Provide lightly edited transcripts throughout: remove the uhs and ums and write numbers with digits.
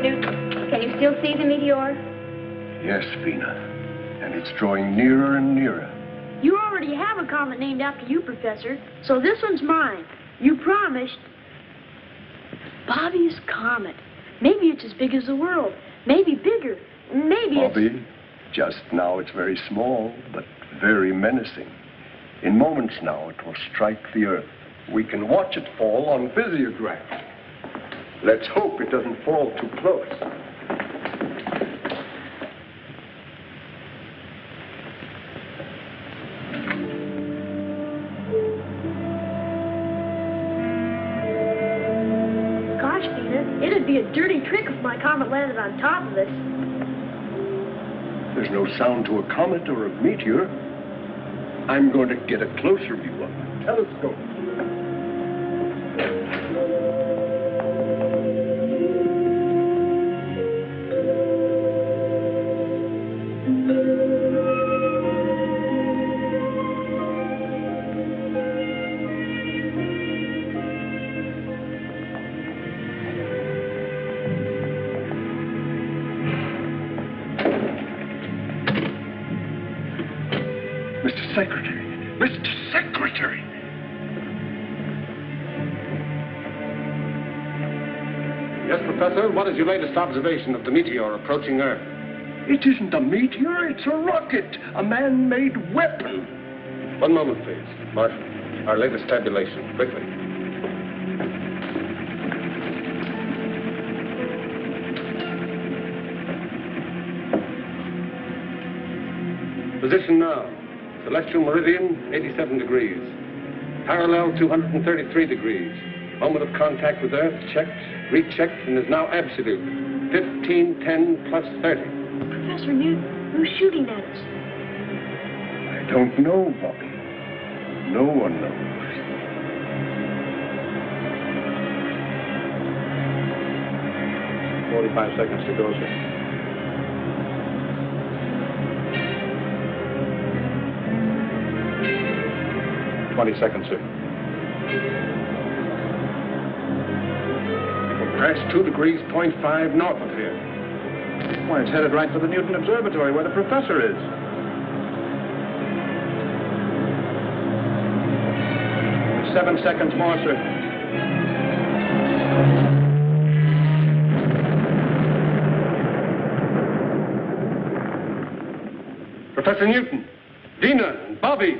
Newton, can you still see the meteor? Yes, Vina. And it's drawing nearer and nearer. You already have a comet named after you, Professor, so this one's mine. You promised. Bobby's comet. Maybe it's as big as the world. Maybe bigger. Maybe Bobby, just now it's very small, but very menacing. In moments now, it will strike the Earth. We can watch it fall on visiograph. Let's hope it doesn't fall too close. Gosh, Vina, it'd be a dirty trick if my comet landed on top of us. There's no sound to a comet or a meteor. I'm going to get a closer view of the telescope. Mr. Secretary! Mr. Secretary! Yes, Professor, what is your latest observation of the meteor approaching Earth? It isn't a meteor, it's a rocket, a man-made weapon. One moment, please. Marshal, our latest tabulation, quickly. Position now. Celestial meridian, 87 degrees. Parallel, 233 degrees. Moment of contact with Earth, checked, rechecked, and is now absolute. 15, 10, plus 30. Professor Newton, who's shooting at us? I don't know, Bobby. No one knows. "45 seconds to go, sir." "20 seconds, sir." We'll pass 2 degrees, 0.5 north of here. Why, it's headed right for the Newton Observatory where the professor is. "7 seconds more, sir." Professor Newton, Dina, and Bobby.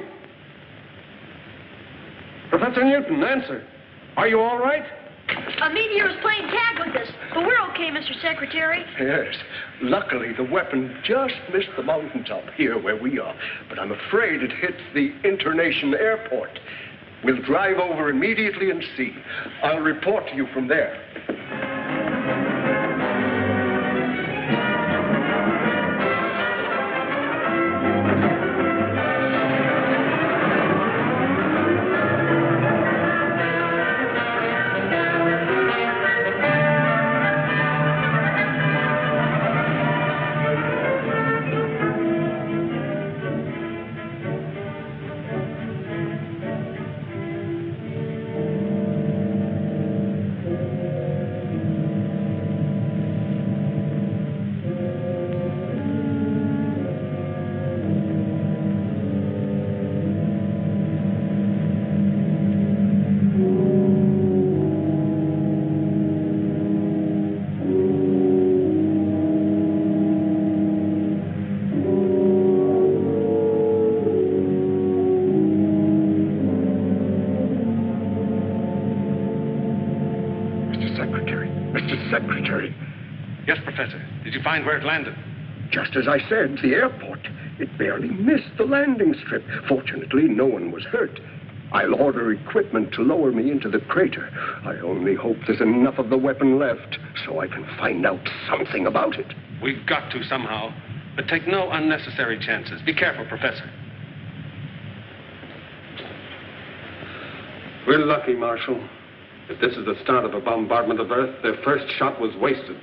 Professor Newton, answer. Are you all right? A meteor is playing tag with us, but we're okay, Mr. Secretary. Yes. Luckily, the weapon just missed the mountaintop here where we are. But I'm afraid it hit the internation airport. We'll drive over immediately and see. I'll report to you from there. Secretary. Yes, Professor. Did you find where it landed? Just as I said, the airport. It barely missed the landing strip. Fortunately, no one was hurt. I'll order equipment to lower me into the crater. I only hope there's enough of the weapon left so I can find out something about it. We've got to somehow. But take no unnecessary chances. Be careful, Professor. We're lucky, Marshal. If this is the start of a bombardment of Earth, their first shot was wasted.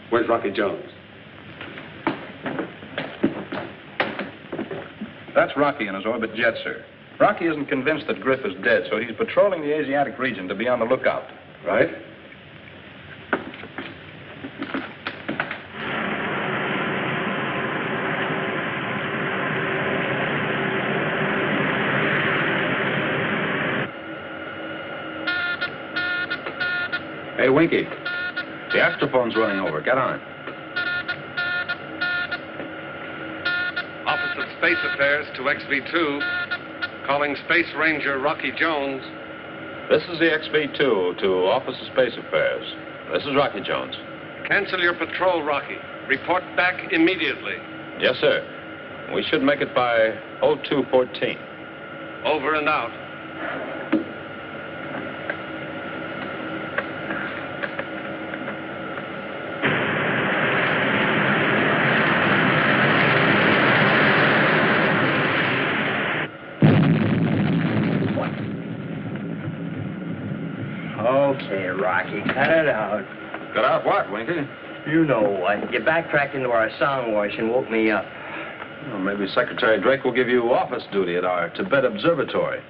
Where's Rocky Jones? That's Rocky in his orbit jet, sir. Rocky isn't convinced that Griff is dead, so he's patrolling the Asiatic region to be on the lookout. Right. Hey, Winky. The astrophone's running over. Get on. Office of Space Affairs to XV2. Calling Space Ranger Rocky Jones. This is the XV2 to Office of Space Affairs. This is Rocky Jones. Cancel your patrol, Rocky. Report back immediately. Yes, sir. We should make it by 02:14. Over and out. Okay, Rocky, cut it out. Cut out what, Winky? You know what. You backtracked into our song wash and woke me up. Well, maybe Secretary Drake will give you office duty at our Tibet Observatory.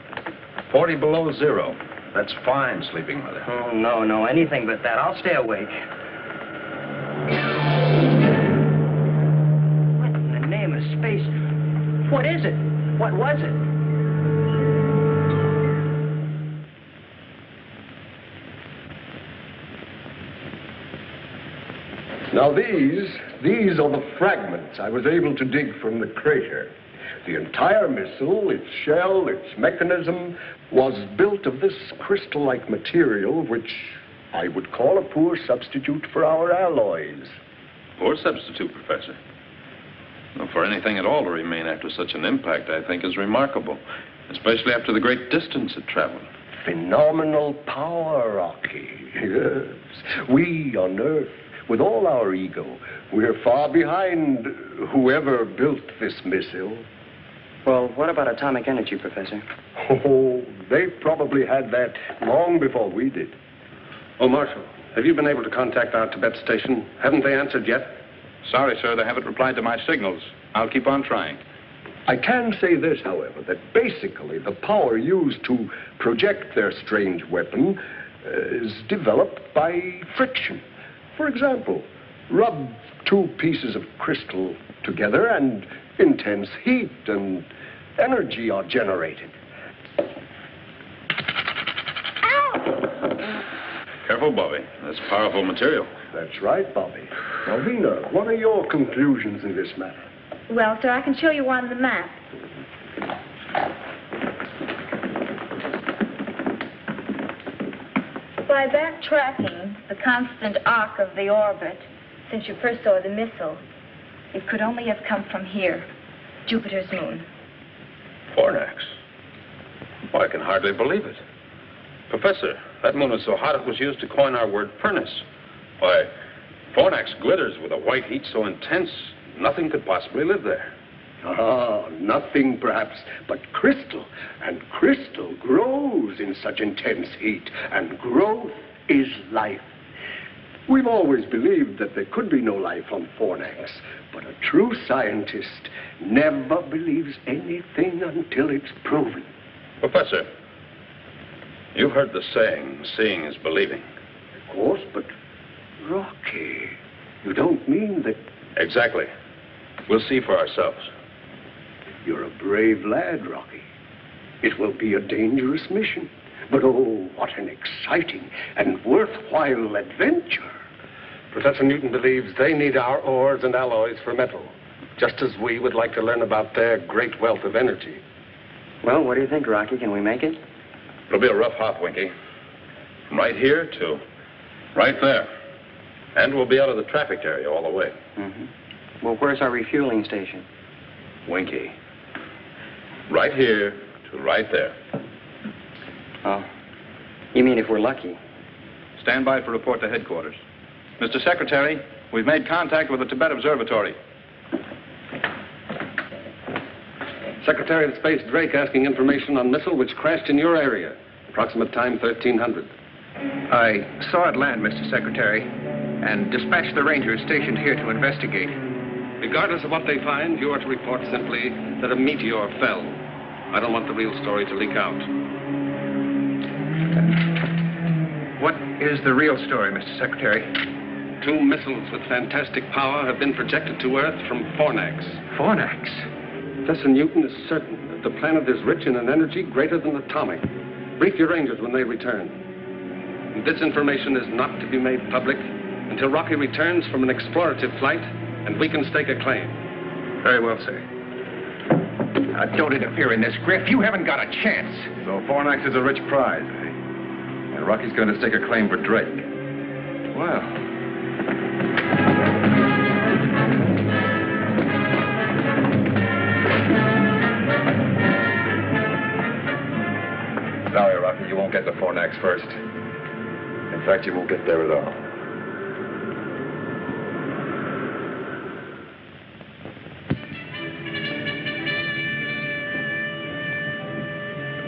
40 below zero. That's fine, sleeping mother. Oh, no, anything but that. I'll stay awake. What in the name of space? What is it? What was it? Now these are the fragments I was able to dig from the crater. The entire missile, its shell, its mechanism, was built of this crystal-like material, which I would call a poor substitute for our alloys. Poor substitute, Professor. Well, for anything at all to remain after such an impact, I think, is remarkable, especially after the great distance it traveled. Phenomenal power, Rocky. Yes. We on Earth, with all our ego, we're far behind whoever built this missile. Well, what about atomic energy, Professor? Oh, they probably had that long before we did. Oh, Marshal, have you been able to contact our Tibet station? Haven't they answered yet? Sorry, sir, they haven't replied to my signals. I'll keep on trying. I can say this, however, that basically the power used to project their strange weapon is developed by friction. For example, rub two pieces of crystal together and intense heat and energy are generated. Careful, Bobby. That's powerful material. That's right, Bobby. Now, Vina, what are your conclusions in this matter? Well, sir, I can show you on the map. By backtracking the constant arc of the orbit since you first saw the missile, it could only have come from here, Jupiter's moon. Fornax. Well, I can hardly believe it. Professor, that moon is so hot it was used to coin our word furnace. Why, Fornax glitters with a white heat so intense, nothing could possibly live there. Ah, nothing perhaps but crystal. And crystal grows in such intense heat. And growth is life. We've always believed that there could be no life on Fornax. But a true scientist never believes anything until it's proven. Professor, you've heard the saying, seeing is believing. Of course, but Rocky, you don't mean that... Exactly. We'll see for ourselves. You're a brave lad, Rocky. It will be a dangerous mission. But oh, what an exciting and worthwhile adventure. Professor Newton believes they need our ores and alloys for metal, just as we would like to learn about their great wealth of energy. Well, what do you think, Rocky? Can we make it? It'll be a rough hop, Winky. From right here to right there. And we'll be out of the traffic area all the way. Mm-hmm. Well, where's our refueling station? Winky. Right here to right there. Oh. You mean if we're lucky? Stand by for report to headquarters. Mr. Secretary, we've made contact with the Tibet Observatory. Secretary of Space Drake asking information on missile which crashed in your area. Approximate time 1300. I saw it land, Mr. Secretary, and dispatched the Rangers stationed here to investigate. Regardless of what they find, you are to report simply that a meteor fell. I don't want the real story to leak out. What is the real story, Mr. Secretary? 2 missiles with fantastic power have been projected to Earth from Fornax. Fornax? Professor Newton is certain that the planet is rich in an energy greater than atomic. Brief your Rangers when they return. This information is not to be made public until Rocky returns from an explorative flight and we can stake a claim. Very well, sir. Now, don't interfere in this, Griff. You haven't got a chance. So Fornax is a rich prize, eh? And Rocky's going to stake a claim for Drake. Well. Sorry, Rocky, you won't get to Fornax first. In fact, you won't get there at all.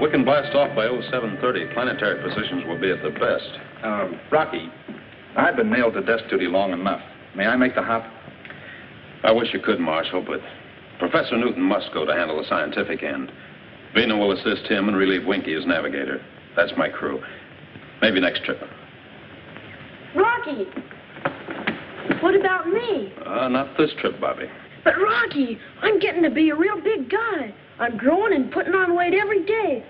We can blast off by 0730. Planetary positions will be at the best. Rocky, I've been nailed to desk duty long enough. May I make the hop? I wish you could, Marshal, but Professor Newton must go to handle the scientific end. Vina will assist him and relieve Winky as navigator. That's my crew. Maybe next trip. Rocky! What about me? Not this trip, Bobby. But Rocky, I'm getting to be a real big guy. I'm growing and putting on weight every day.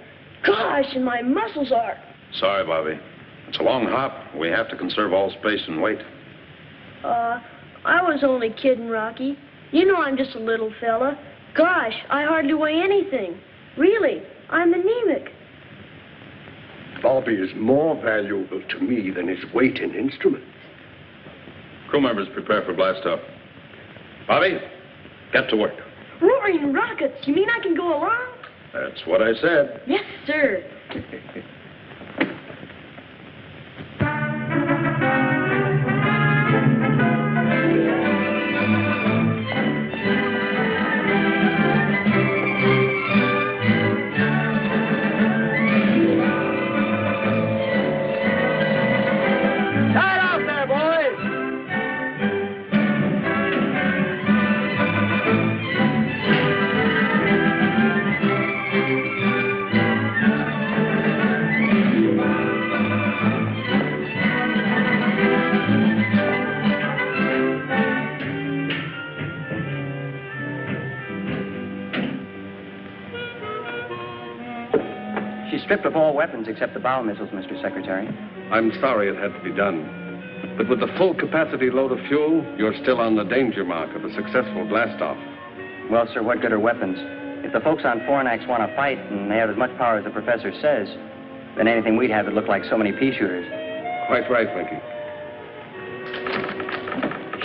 Gosh, and my muscles are. Sorry, Bobby. It's a long hop. We have to conserve all space and weight. I was only kidding, Rocky. You know I'm just a little fella. Gosh, I hardly weigh anything. Really, I'm anemic. Bobby is more valuable to me than his weight in instruments. Crew members prepare for blastoff. Bobby, get to work. Roaring rockets, you mean I can go along? That's what I said. Yes, sir. Stripped of all weapons except the bow missiles, Mr. Secretary. I'm sorry it had to be done. But with the full capacity load of fuel, you're still on the danger mark of a successful blastoff. Well, sir, what good are weapons? If the folks on Fornax want to fight and they have as much power as the professor says, then anything we'd have would look like so many pea shooters. Quite right, Winky.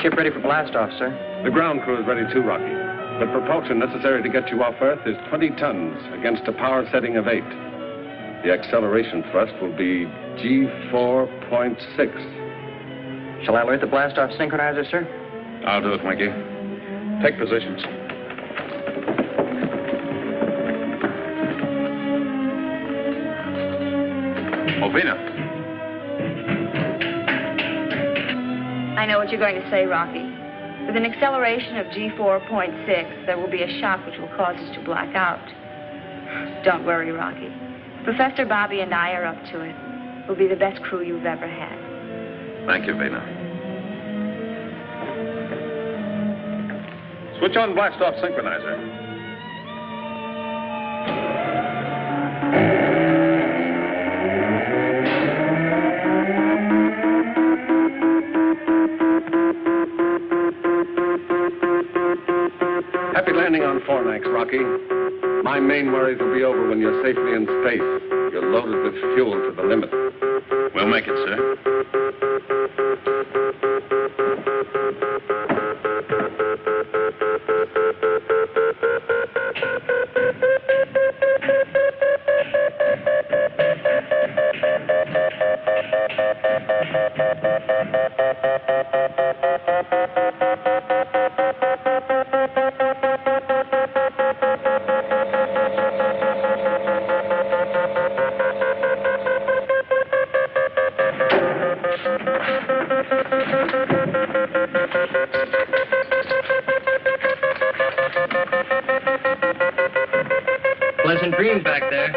Ship ready for blastoff, sir. The ground crew is ready too, Rocky. The propulsion necessary to get you off Earth is 20 tons against a power setting of 8. The acceleration thrust will be G4.6. Shall I alert the blastoff synchronizer, sir? I'll do it, Winky. Take positions. Ovina. I know what you're going to say, Rocky. With an acceleration of G4.6, there will be a shock which will cause us to black out. Don't worry, Rocky. Professor Bobby and I are up to it. We'll be the best crew you've ever had. Thank you, Vina. Switch on blastoff synchronizer. Happy landing on Fornax, Rocky. My main worries will be over when you're safely in space. You're loaded with fuel to the limit. We'll make it, sir. Pleasant dreams back there.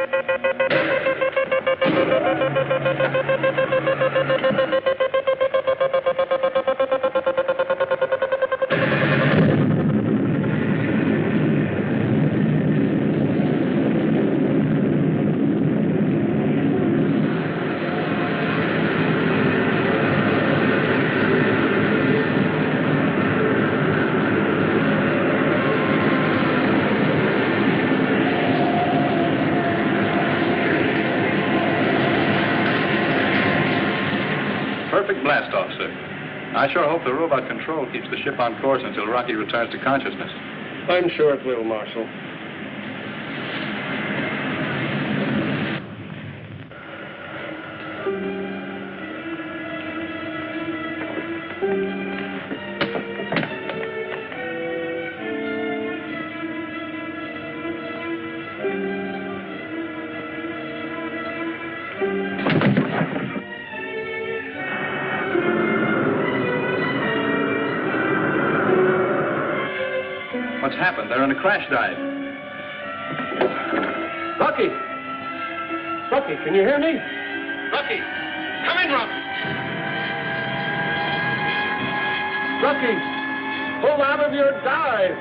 perfect blast-off, sir. I sure hope the robot control keeps the ship on course until Rocky returns to consciousness. I'm sure it will, Marshal. What's happened? They're in a crash dive. Rocky! Rocky, can you hear me? Rocky! Come in, Rocky! Rocky! Pull out of your dive!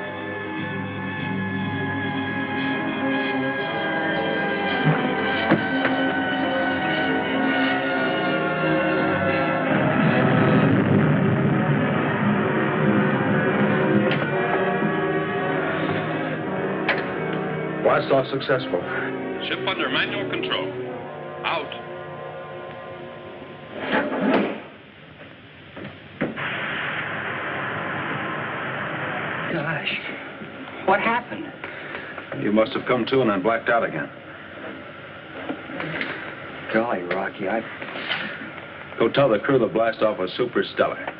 Blast off successful. Ship under manual control. Out. Gosh, what happened? You must have come to and then blacked out again. Golly, Rocky, Go tell the crew the blast off was super stellar.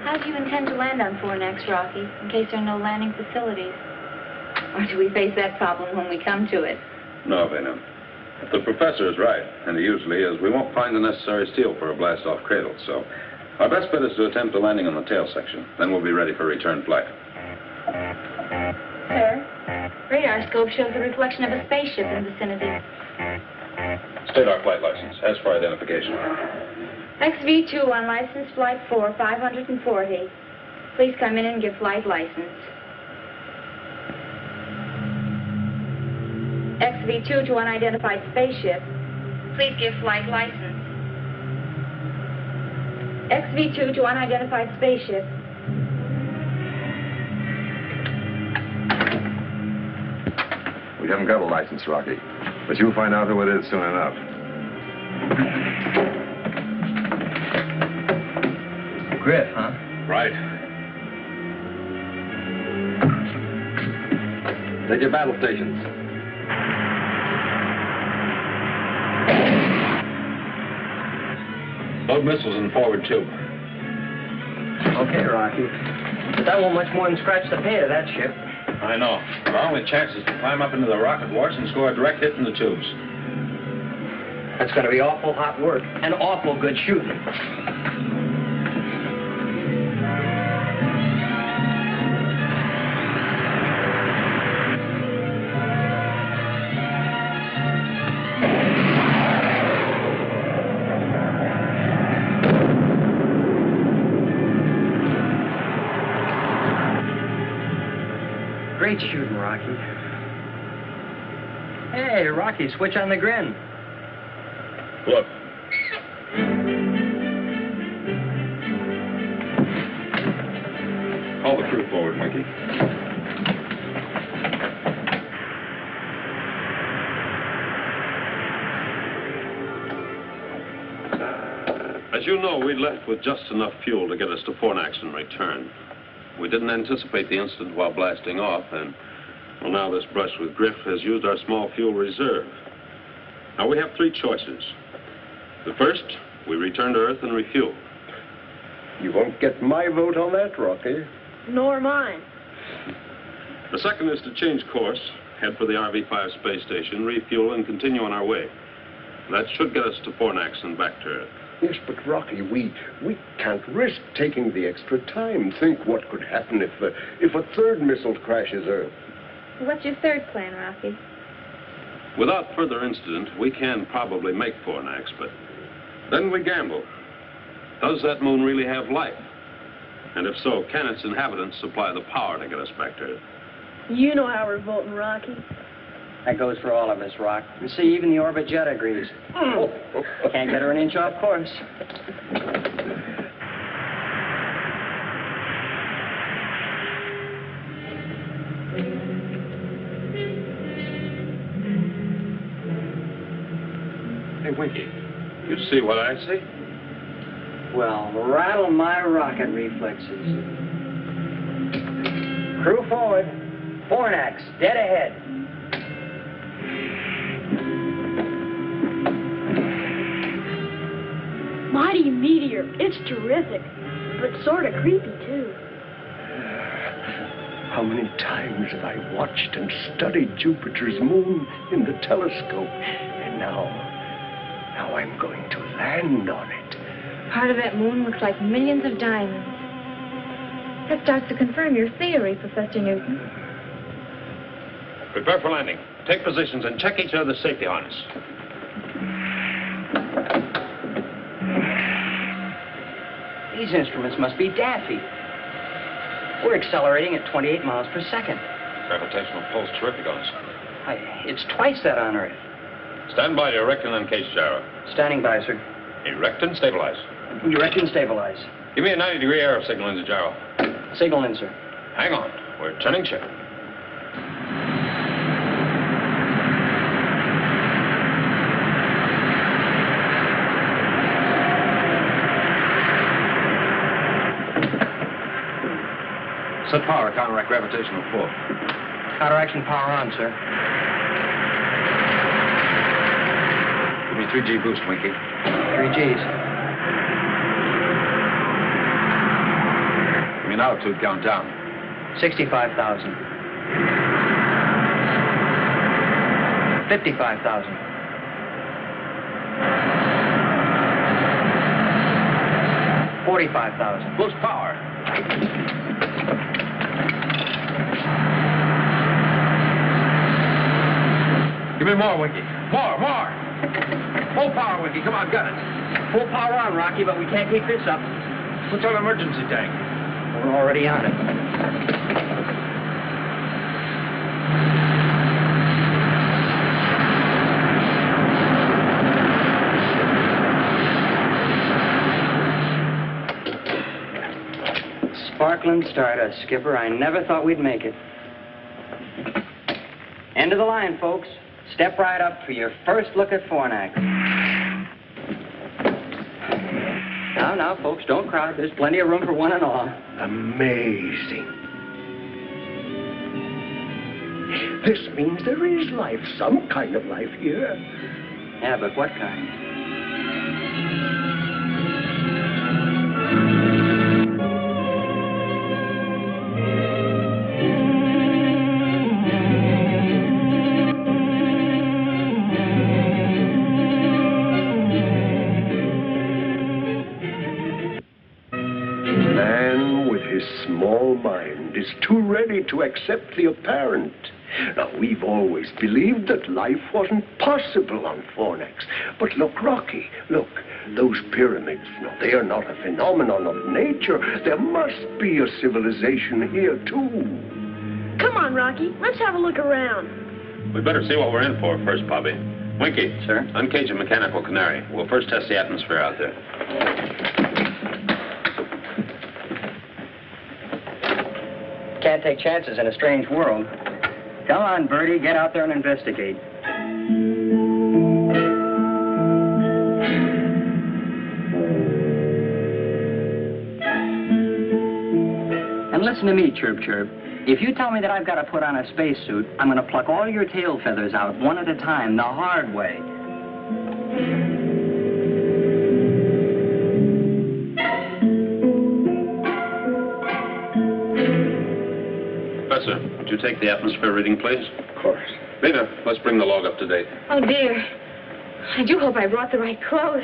How do you intend to land on Fornax, Rocky, in case there are no landing facilities? Or do we face that problem when we come to it? No, Vena. If the professor is right, and he usually is, we won't find the necessary steel for a blast-off cradle, so our best bet is to attempt a landing on the tail section. Then we'll be ready for return flight. Sir, radar scope shows the reflection of a spaceship in the vicinity. State our flight license. As for identification. XV2 on license flight 4, 540. Please come in and give flight license. XV2 to unidentified spaceship. Please give flight license. XV2 to unidentified spaceship. We haven't got a license, Rocky, but you'll find out who it is soon enough. Griff, huh? Right. Take your battle stations. Load missiles in forward tube. Okay, Rocky. But that won't much more than scratch the paint of that ship. I know. Our only chance is to climb up into the rocket warts and score a direct hit in the tubes. That's going to be awful hot work and awful good shooting. Great shooting, Rocky. Hey, Rocky, switch on the grin. Look. Call the crew forward, Mikey. As you know, we left with just enough fuel to get us to Fornax and return. We didn't anticipate the incident while blasting off, and, well, now this brush with Griff has used our small fuel reserve. Now, we have three choices. The first, we return to Earth and refuel. You won't get my vote on that, Rocky. Nor mine. The second is to change course, head for the RV-5 space station, refuel, and continue on our way. That should get us to Fornax and back to Earth. Yes, but Rocky, we can't risk taking the extra time. Think what could happen if a third missile crashes Earth. What's your third plan, Rocky? Without further incident, we can probably make Fornax, but then we gamble. Does that moon really have life? And if so, can its inhabitants supply the power to get us back to it? You know how we're voting, Rocky. That goes for all of us, Rock. You see, even the orbit jet agrees. Can't get her an inch off course. Hey, Winky, you see what I see? Well, rattle my rocket reflexes. Crew forward. Fornax, dead ahead. Mighty meteor. It's terrific, but sort of creepy, too. How many times have I watched and studied Jupiter's moon in the telescope? And now I'm going to land on it. Part of that moon looks like millions of diamonds. That starts to confirm your theory, Professor Newton. Prepare for landing. Take positions and check each other's safety harness. These instruments must be daffy. We're accelerating at 28 miles per second. Gravitational pull's terrific on us. It's twice that on Earth. Stand by to erect and uncase gyro. Standing by, sir. Erect and stabilize. Erect and stabilize. Give me a 90-degree arrow signal into gyro. Signal in, sir. Hang on. We're turning ship. Set power, counteract gravitational pull. Counteraction power on, sir. Give me 3G boost, Winky. 3 Gs. Give me an altitude count down. 65,000. 55,000. 45,000. Boost power. Give me more, Winky. More. Full power, Winky. Come on, got it. Full power on, Rocky, but we can't keep this up. What's our emergency tank? We're already on it. Sparkling Stardust, Skipper. I never thought we'd make it. End of the line, folks. Step right up for your first look at Fornax. Now, folks, don't crowd. There's plenty of room for one and all. Amazing. This means there is life, some kind of life here. Yeah, but what kind? Small mind is too ready to accept the apparent. Now, we've always believed that life wasn't possible on Fornax. But look, Rocky, look, those pyramids, no, they are not a phenomenon of nature. There must be a civilization here, too. Come on, Rocky. Let's have a look around. We better see what we're in for first, Bobby. Winky. Sir? Uncage a mechanical canary. We'll first test the atmosphere out there. Can't take chances in a strange world. Come on, Bertie, get out there and investigate. And listen to me, Chirp Chirp. If you tell me that I've got to put on a spacesuit, I'm going to pluck all your tail feathers out one at a time, the hard way. Professor, would you take the atmosphere reading, please? Of course. Beta, let's bring the log up to date. Oh, dear. I do hope I brought the right clothes.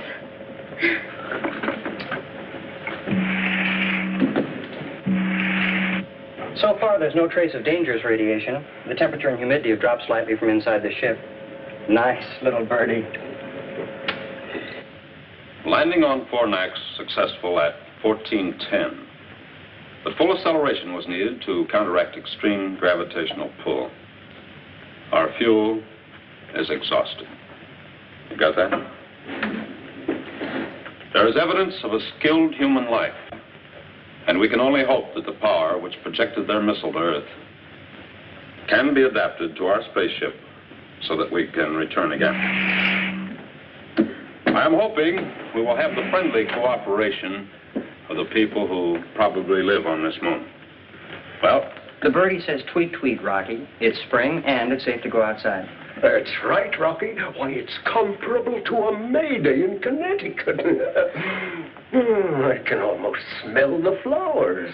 So far, there's no trace of dangerous radiation. The temperature and humidity have dropped slightly from inside the ship. Nice little birdie. Landing on Fornax successful at 1410. But full acceleration was needed to counteract extreme gravitational pull. Our fuel is exhausted. You got that? There is evidence of a skilled human life, and we can only hope that the power which projected their missile to Earth can be adapted to our spaceship so that we can return again. I am hoping we will have the friendly cooperation of the people who probably live on this moon. Well, The birdie says tweet, tweet, Rocky. It's spring, and it's safe to go outside. That's right, Rocky. Why, it's comparable to a May Day in Connecticut. I can almost smell the flowers.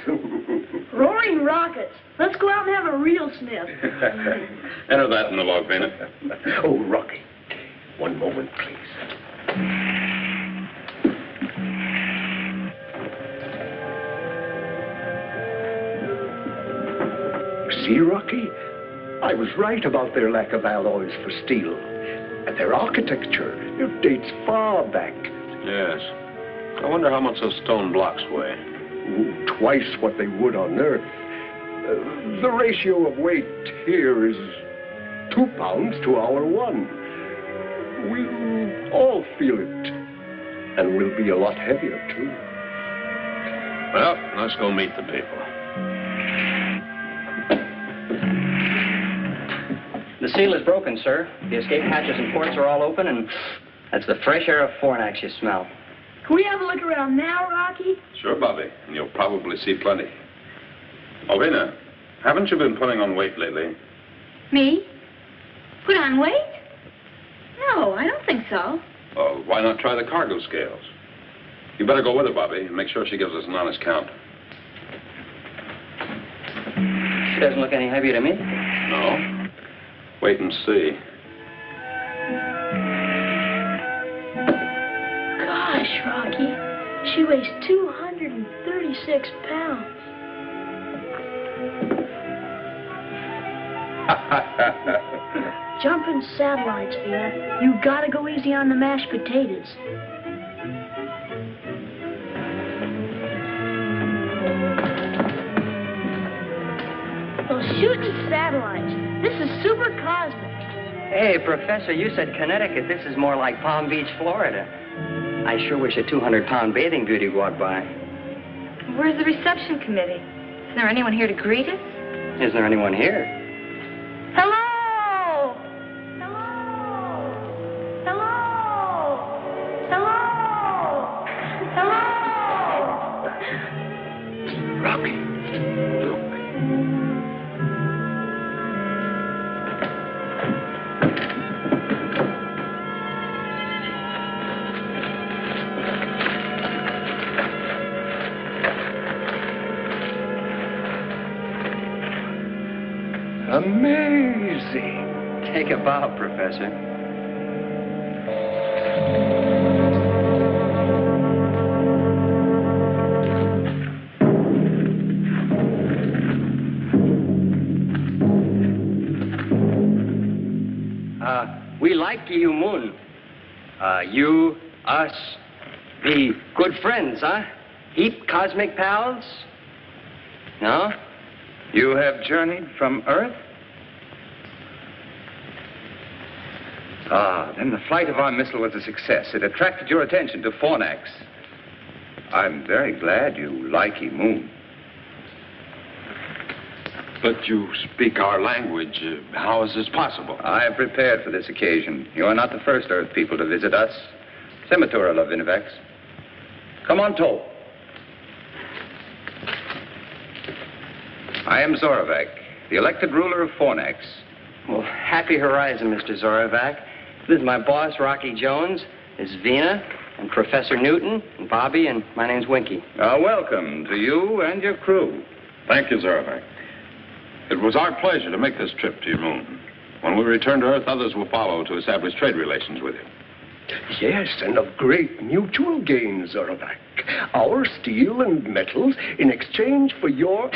Roaring rockets. Let's go out and have a real sniff. Enter that in the log, Vena. Oh, Rocky, one moment, please. See, Rocky? I was right about their lack of alloys for steel. And their architecture, it dates far back. Yes. I wonder how much those stone blocks weigh. Ooh, twice what they would on Earth. The ratio of weight here is 2 pounds to our 1. We'll all feel it. And we'll be a lot heavier, too. Well, let's go meet the people. The seal is broken, sir. The escape hatches and ports are all open, and that's the fresh air of Fornax you smell. Can we have a look around now, Rocky? Sure, Bobby, and you'll probably see plenty. Oh, Vena, haven't you been putting on weight lately? Me? Put on weight? No, I don't think so. Well, why not try the cargo scales? You better go with her, Bobby, and make sure she gives us an honest count. She doesn't look any heavier to me. No? Wait and see. Gosh, Rocky. She weighs 236 pounds. Jumping satellites, Vina. You gotta go easy on the mashed potatoes. Those shooting satellites. This is super cosmic. Hey, Professor, you said Connecticut. This is more like Palm Beach, Florida. I sure wish a 200-pound bathing beauty walked by. Where's the reception committee? Isn't there anyone here to greet us? Isn't there anyone here? Hello! Hello! Hello! Hello! Hello! Rocky, look. Amazing. Take a bow, Professor. We like you, Moon. You, us, be good friends, huh? Heap cosmic pals? No? You have journeyed from Earth? Ah, then the flight of our missile was a success. It attracted your attention to Fornax. I'm very glad you like Moon. But you speak our language. How is this possible? I have prepared for this occasion. You are not the first Earth people to visit us. Scimitar of Vinovex. Come on, Toll. I am Zorovak, the elected ruler of Fornax. Well, happy horizon, Mr. Zorovak. This is my boss, Rocky Jones. This is Vina, and Professor Newton, and Bobby, and my name's Winky. Welcome to you and your crew. Thank you, Zorovak. It was our pleasure to make this trip to your moon. When we return to Earth, others will follow to establish trade relations with you. Yes, and of great mutual gain, Zorovak. Our steel and metals in exchange for your...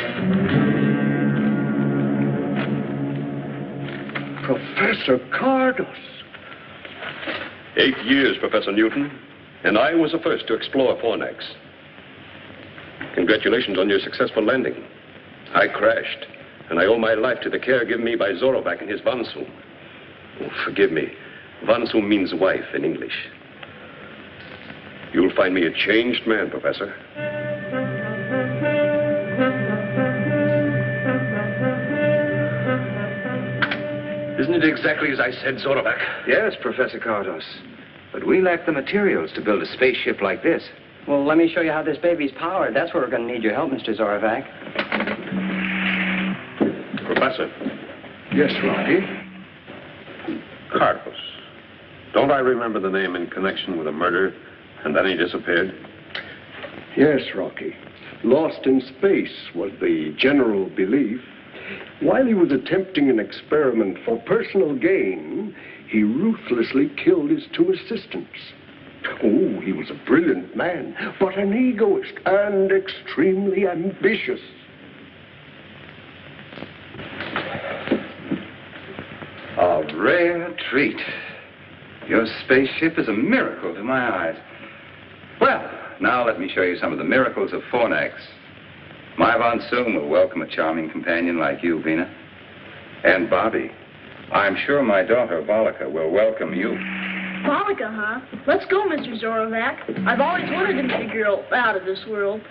Professor Cardos. 8 years, Professor Newton. And I was the first to explore Fornax. Congratulations on your successful landing. I crashed, and I owe my life to the care given me by Zorovac and his Vansu. Oh, forgive me. Vansu means wife in English. You'll find me a changed man, Professor. Isn't it exactly as I said, Zorovac? Yes, Professor Cardos. But we lack the materials to build a spaceship like this. Well, let me show you how this baby's powered. That's where we're going to need your help, Mr. Zorovac. Professor. Yes, Rocky? Cardos. Don't I remember the name in connection with a murder, and then he disappeared? Yes, Rocky. Lost in space was the general belief. While he was attempting an experiment for personal gain, he ruthlessly killed his 2 assistants. Oh, he was a brilliant man, but an egoist and extremely ambitious. A rare treat. Your spaceship is a miracle to my eyes. Well, now let me show you some of the miracles of Fornax. My Von Soon will welcome a charming companion like you, Vina. And Bobby, I'm sure my daughter, Volika, will welcome you. Volika, huh? Let's go, Mr. Zorovac. I've always wanted to meet a girl out of this world.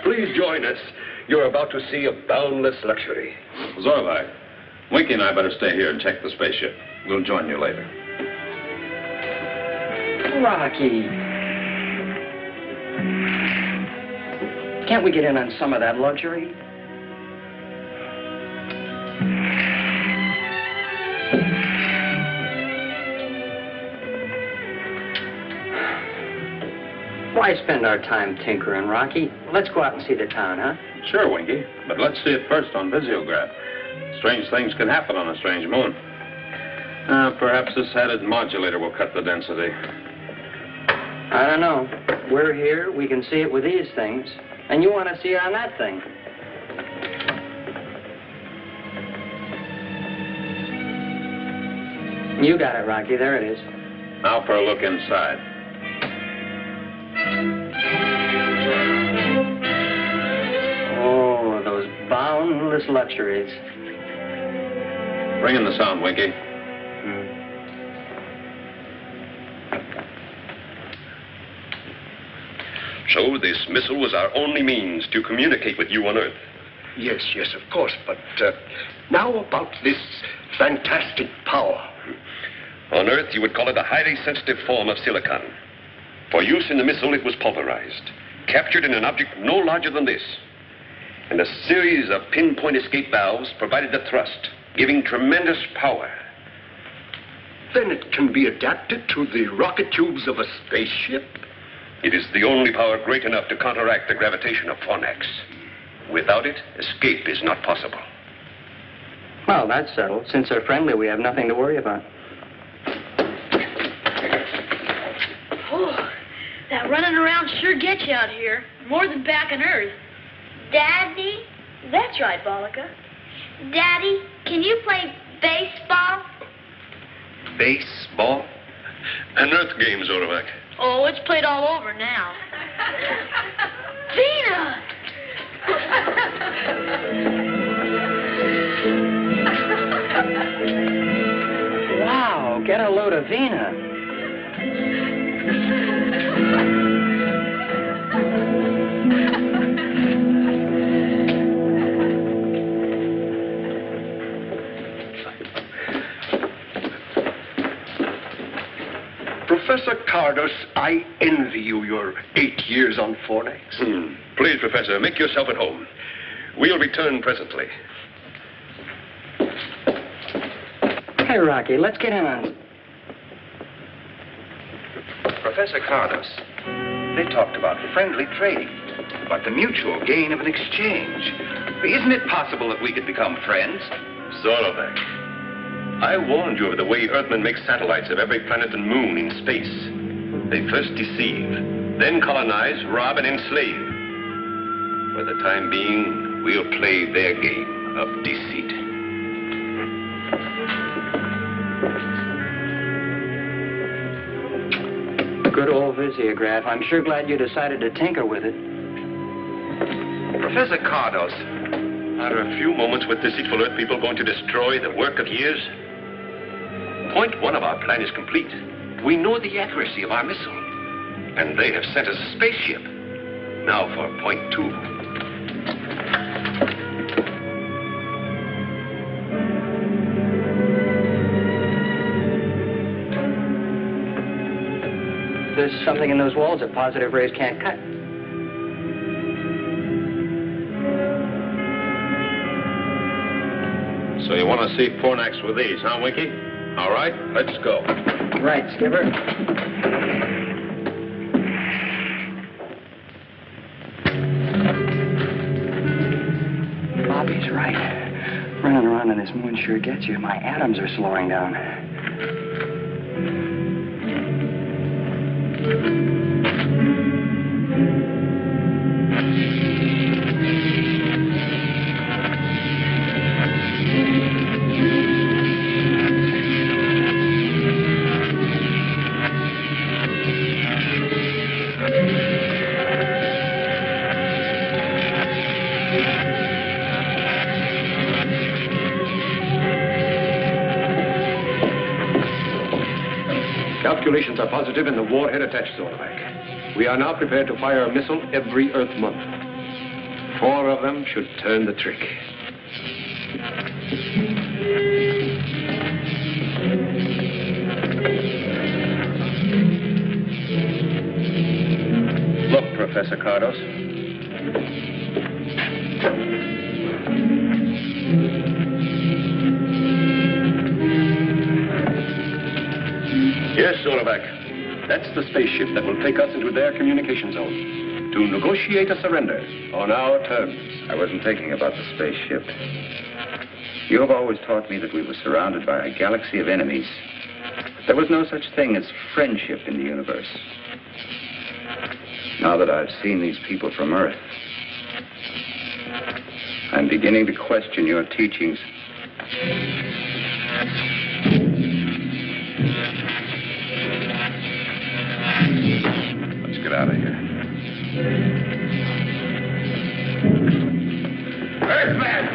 Please join us. You're about to see a boundless luxury. Zorovac, Winky and I better stay here and check the spaceship. We'll join you later. Rocky. Can't we get in on some of that luxury? Why spend our time tinkering, Rocky? Let's go out and see the town, huh? Sure, Winky. But let's see it first on visiograph. Strange things can happen on a strange moon. Perhaps this added modulator will cut the density. I don't know. We're here. We can see it with these things. And you want to see it on that thing. You got it, Rocky. There it is. Now for a look inside. Oh, those boundless luxuries. Bring in the sound, Winky. So this missile was our only means to communicate with you on Earth. Yes, of course, but now about this fantastic power. On Earth, you would call it a highly sensitive form of silicon. For use in the missile, it was pulverized, captured in an object no larger than this. And a series of pinpoint escape valves provided the thrust, giving tremendous power. Then it can be adapted to the rocket tubes of a spaceship? It is the only power great enough to counteract the gravitation of Fornax. Without it, escape is not possible. Well, that's settled. Since they're friendly, we have nothing to worry about. Oh, that running around sure gets you out here. More than back on Earth. Daddy? That's right, Volika. Daddy, can you play baseball? Baseball? An Earth game, Zorovac. Oh, it's played all over now. Vina! Wow, get a load of Vina. Professor Cardos, I envy you your 8 years on Fornax. Please, Professor, make yourself at home. We'll return presently. Hey, Rocky, let's get in on it. Professor Cardos, they talked about friendly trading, about the mutual gain of an exchange. Isn't it possible that we could become friends? Zorovac, I warned you of the way Earthmen make satellites of every planet and moon in space. They first deceive, then colonize, rob, and enslave. For the time being, we'll play their game of deceit. good old visiograph. I'm sure glad you decided to tinker with it. Professor Cardos, Are a few moments with deceitful Earth people going to destroy the work of years? Point 1 of our plan is complete. We know the accuracy of our missile. And they have sent us a spaceship. Now for point 2. There's something in those walls that positive rays can't cut. So you want to see Fornax with these, huh, Winky? All right, let's go. Right, Skipper. Bobby's right. Running around on this moon sure gets you. My atoms are slowing down. Calculations are positive and the warhead attached, Zorvac. We are now prepared to fire a missile every Earth month. 4 of them should turn the trick. Look, Professor Cardos. Yes, Zorvac. That's the spaceship that will take us into their communication zone to negotiate a surrender on our terms. I wasn't thinking about the spaceship. You have always taught me that we were surrounded by a galaxy of enemies. There was no such thing as friendship in the universe. Now that I've seen these people from Earth, I'm beginning to question your teachings. Let's get out of here. Earthman!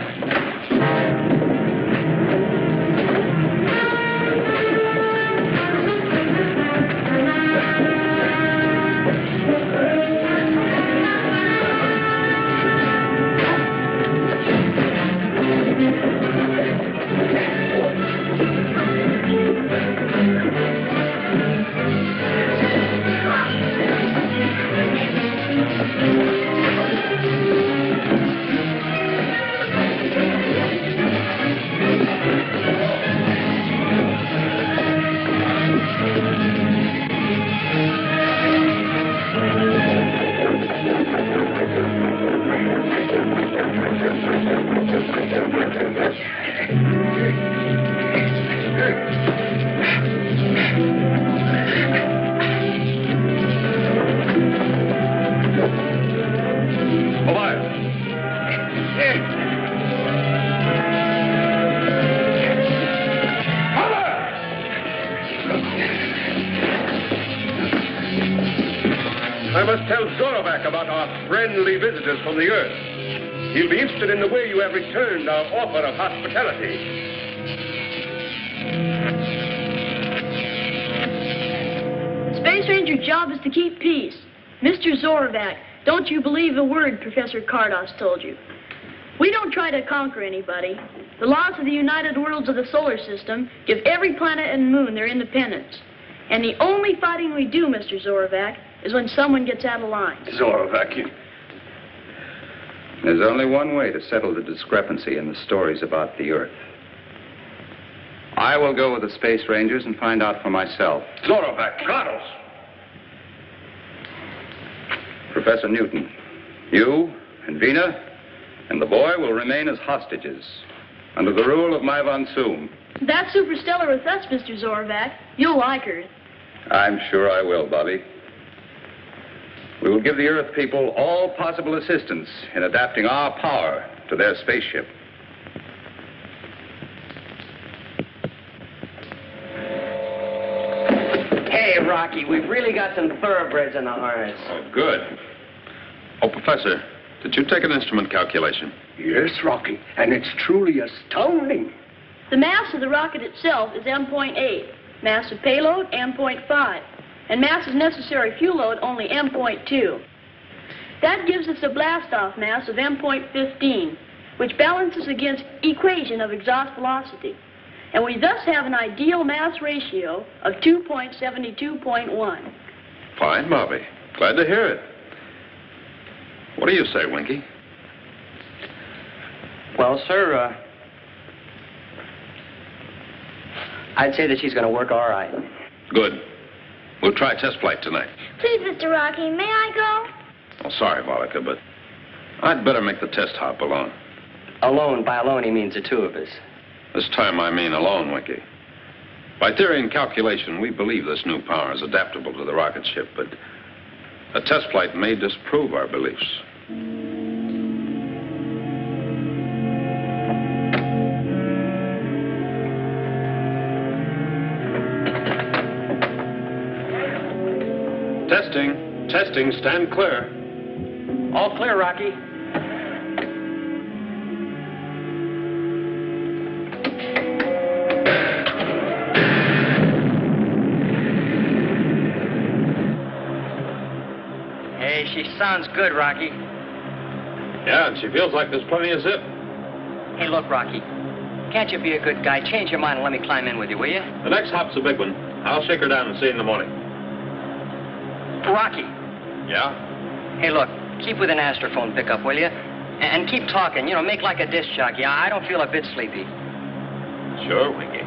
I must tell Zorvac about our friendly visitors from the Earth. He'll be interested in the way you have returned our offer of hospitality. Space Ranger's job is to keep peace. Mr. Zorvac, don't you believe a word Professor Cardos told you. We don't try to conquer anybody. The laws of the United Worlds of the solar system give every planet and moon their independence. And the only fighting we do, Mr. Zorvac, is when someone gets out of line. Zorvac, you... There's only one way to settle the discrepancy in the stories about the Earth. I will go with the Space Rangers and find out for myself. Zorvac, Cardos! Professor Newton, you and Vina and the boy will remain as hostages under the rule of my Von Soom. That's superstellar with us, Mr. Zorvac. You'll like her. I'm sure I will, Bobby. We will give the Earth people all possible assistance in adapting our power to their spaceship. Hey, Rocky. Rocky. We've really got some thoroughbreds in the harness. Oh, good. Oh, Professor, did you take an instrument calculation? Yes, Rocky, and it's truly astounding. The mass of the rocket itself is M.8, mass of payload M.5, and mass of necessary fuel load only M.2. That gives us a blast-off mass of M.15, which balances against equation of exhaust velocity. And we thus have an ideal mass ratio of 2.72.1. Fine, Bobby. Glad to hear it. What do you say, Winky? Well, sir, I'd say that she's going to work all right. Good. We'll try test flight tonight. Please, Mr. Rocky, may I go? Oh, sorry, Volika, but I'd better make the test hop alone. Alone. By alone, he means the two of us. This time I mean alone, Winky. By theory and calculation, we believe this new power is adaptable to the rocket ship, but a test flight may disprove our beliefs. Testing, stand clear. All clear, Rocky. Hey, she sounds good, Rocky. Yeah, and she feels like there's plenty of zip. Hey, look, Rocky. Can't you be a good guy? Change your mind and let me climb in with you, will you? The next hop's a big one. I'll shake her down and see you in the morning. Rocky. Yeah? Hey, look, keep with an astrophone pickup, will you? And keep talking, make like a disc jockey. I don't feel a bit sleepy. Sure, Winky.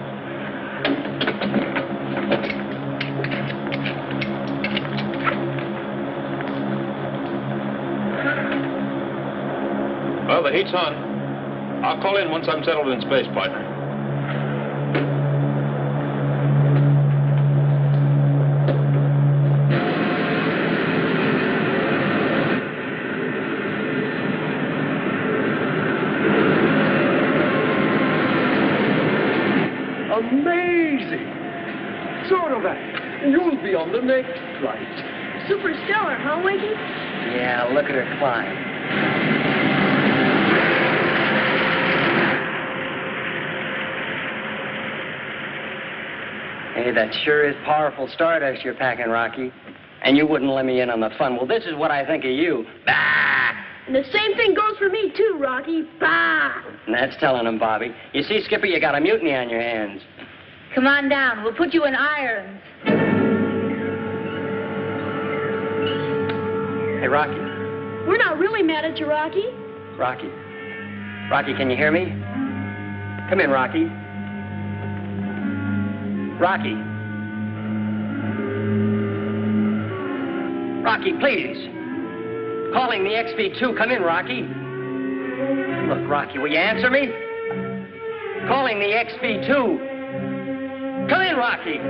Well, the heat's on. I'll call in once I'm settled in space, partner. Amazing! Zorovat, you'll be on the next flight. Superstellar, huh, Winky? Yeah, look at her climb. Hey, that sure is powerful stardust you're packing, Rocky. And you wouldn't let me in on the fun. Well, this is what I think of you. Bah! And the same thing goes for me, too, Rocky. Bah! And that's telling him, Bobby. You see, Skipper, you got a mutiny on your hands. Come on down. We'll put you in irons. Hey, Rocky. We're not really mad at you, Rocky. Rocky. Rocky, can you hear me? Come in, Rocky. Rocky. Rocky, please. Calling the XV2. Come in, Rocky. Look, Rocky, will you answer me? Calling the XV2. Come in, Rocky.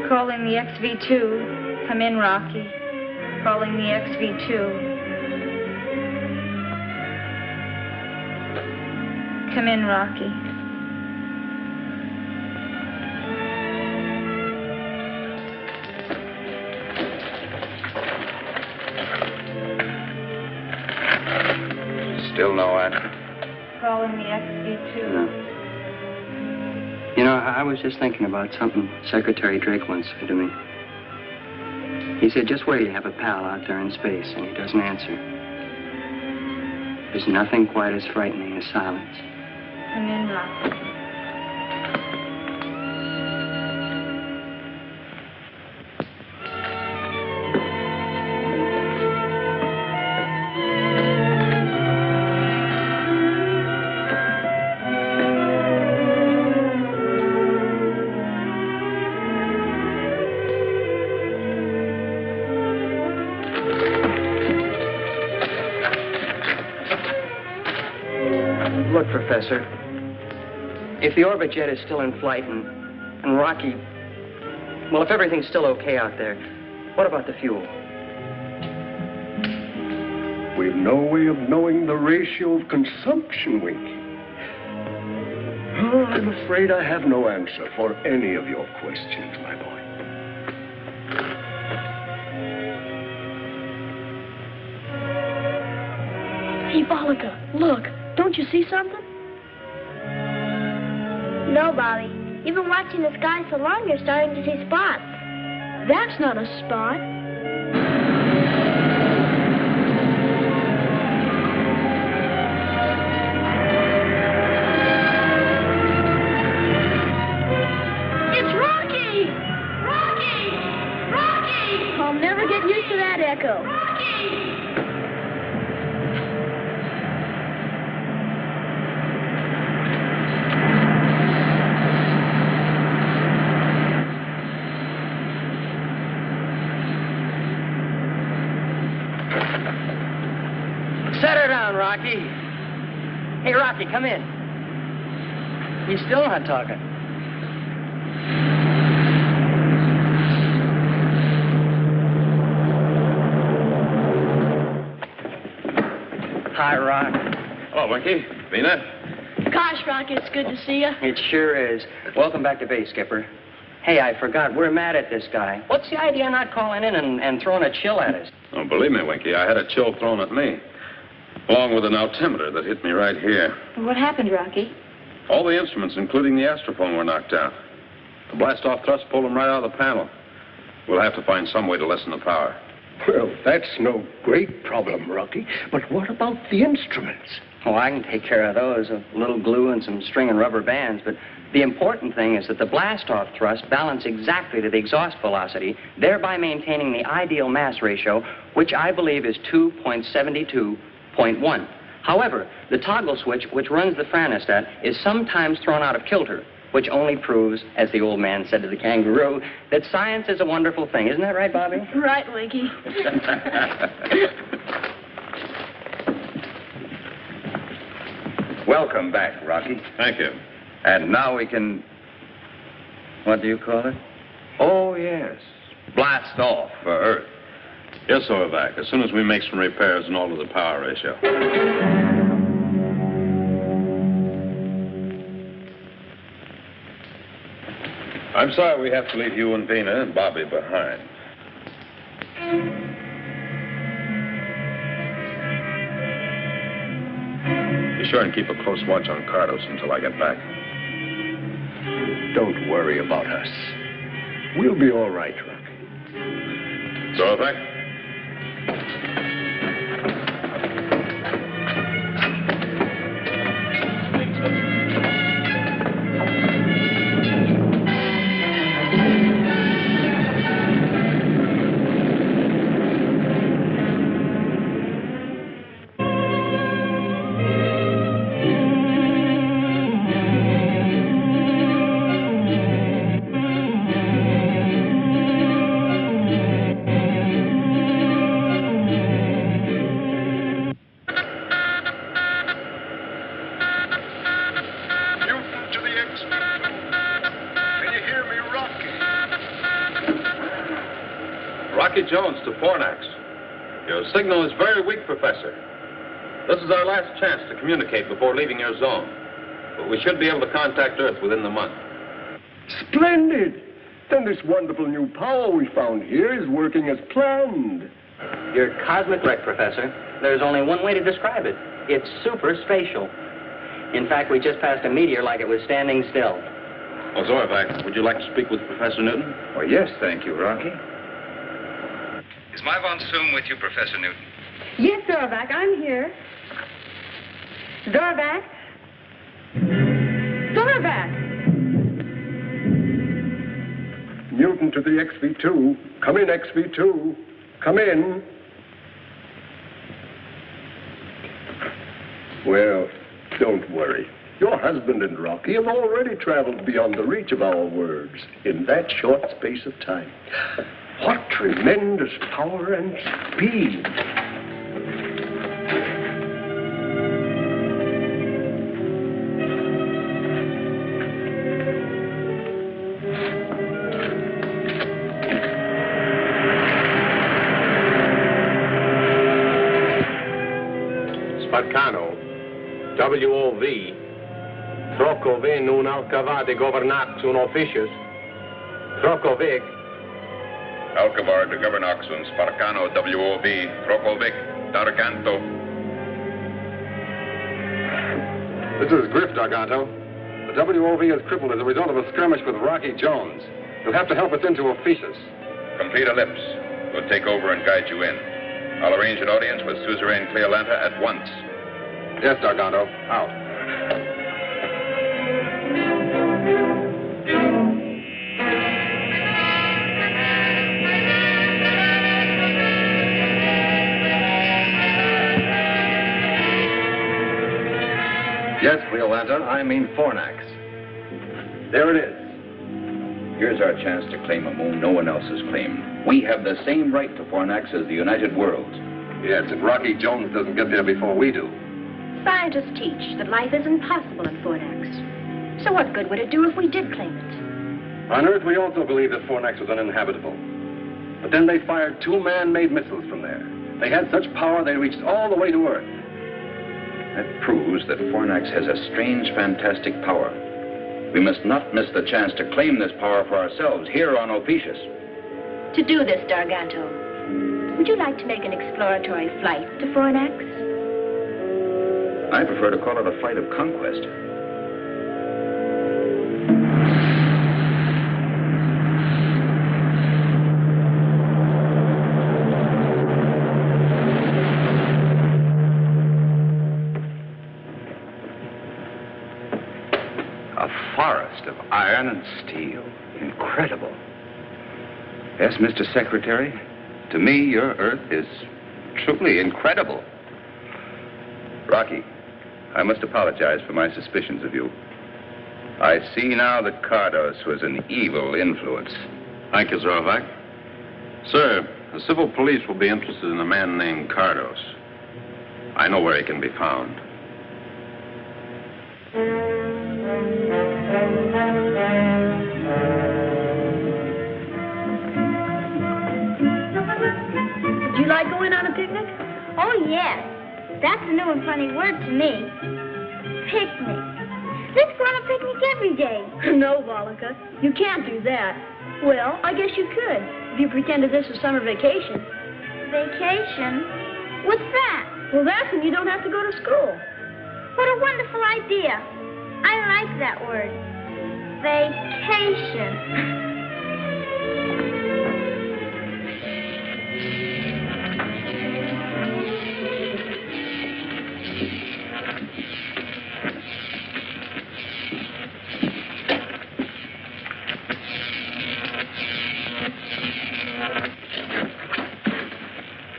Calling the XV2. Come in, Rocky. Calling the XV2. Come in, Rocky. Still no answer. Calling the XV2. No. I was just thinking about something Secretary Drake once said to me. He said, just where you have a pal out there in space and he doesn't answer. There's nothing quite as frightening as silence. Come in, Rocky. Look, Professor, if the orbit jet is still in flight and Rocky, well, if everything's still okay out there, what about the fuel? We've no way of knowing the ratio of consumption, Winky. Oh, I'm afraid I have no answer for any of your questions, my boy. Hey, Bollica, look. Don't you see something? No, Bobby. You've been watching the sky so long, you're starting to see spots. That's not a spot. It's Rocky! Rocky! Rocky! I'll never get used to that echo. Rocky! Set her down, Rocky. Hey, Rocky, come in. He's still not talking. Hi, Rock. Hello, Winky. Vina? Gosh, Rocky, it's good to see you. It sure is. Welcome back to base, Skipper. Hey, I forgot. We're mad at this guy. What's the idea of not calling in and throwing a chill at us? Oh, believe me, Winky, I had a chill thrown at me, along with an altimeter that hit me right here. What happened, Rocky? All the instruments, including the astrophone, were knocked out. The blast-off thrust pulled them right out of the panel. We'll have to find some way to lessen the power. Well, that's no great problem, Rocky. But what about the instruments? Oh, I can take care of those. A little glue and some string and rubber bands. But the important thing is that the blast-off thrust balance exactly to the exhaust velocity, thereby maintaining the ideal mass ratio, which I believe is 2.72.1. However, the toggle switch, which runs the franostat, is sometimes thrown out of kilter, which only proves, as the old man said to the kangaroo, that science is a wonderful thing. Isn't that right, Bobby? Right, Winky. Welcome back, Rocky. Thank you. And now we can... What do you call it? Oh, yes. Blast off for Earth. Yes, Overback, as soon as we make some repairs and alter the power ratio. I'm sorry we have to leave you and Vina and Bobby behind. Be sure and keep a close watch on Cardos until I get back. Don't worry about us. We'll be all right, Rocky. So, Overback? Jones to Fornax. Your signal is very weak, Professor. This is our last chance to communicate before leaving your zone. But we should be able to contact Earth within the month. Splendid! Then this wonderful new power we found here is working as planned. You're cosmic right, Professor. There's only one way to describe it. It's super spatial. In fact, we just passed a meteor like it was standing still. Oh, Zorvac, would you like to speak with Professor Newton? Oh, yes, thank you, Rocky. Is my von Soom with you, Professor Newton? Yes, Zorvac, I'm here. Zorvac? Zorvac! Newton to the XV2. Come in, XV2. Come in. Well, don't worry. Your husband and Rocky have already traveled beyond the reach of our words in that short space of time. What tremendous power and speed. Spaccano, WOV, Troco. Trocovin un alcava de governax un officius. Trocovic. Alcavar de governax un sparcano WOV, Trocovic, Darganto. This is Griff, Darganto. The WOV is crippled as a result of a skirmish with Rocky Jones. You'll have to help us into Officius. Complete ellipse. We'll take over and guide you in. I'll arrange an audience with Suzerain Cleolanta at once. Yes, Darganto. Out. Yes, Cleolanta, I mean Fornax. There it is. Here's our chance to claim a moon no one else has claimed. We have the same right to Fornax as the United Worlds. Yes, if Rocky Jones doesn't get there before we do. Scientists teach that life is impossible in Fornax. So what good would it do if we did claim it? On Earth, we also believed that Fornax was uninhabitable. But then they fired 2 man-made missiles from there. They had such power they reached all the way to Earth. That proves that Fornax has a strange, fantastic power. We must not miss the chance to claim this power for ourselves here on Ophiuchus. To do this, Darganto, would you like to make an exploratory flight to Fornax? I prefer to call it a flight of conquest. A forest of iron and steel. Incredible. Yes, Mr. Secretary, to me, your Earth is truly incredible. Rocky, I must apologize for my suspicions of you. I see now that Cardos was an evil influence. Thank you, Zorovac. Sir, the civil police will be interested in a man named Cardos. I know where he can be found. Do you like going on a picnic? Oh, yes. That's a new and funny word to me. Picnic. Let's go on a picnic every day. No, Volika, you can't do that. Well, I guess you could, if you pretended this was summer vacation. Vacation? What's that? Well, that's when you don't have to go to school. What a wonderful idea. I like that word. Vacation.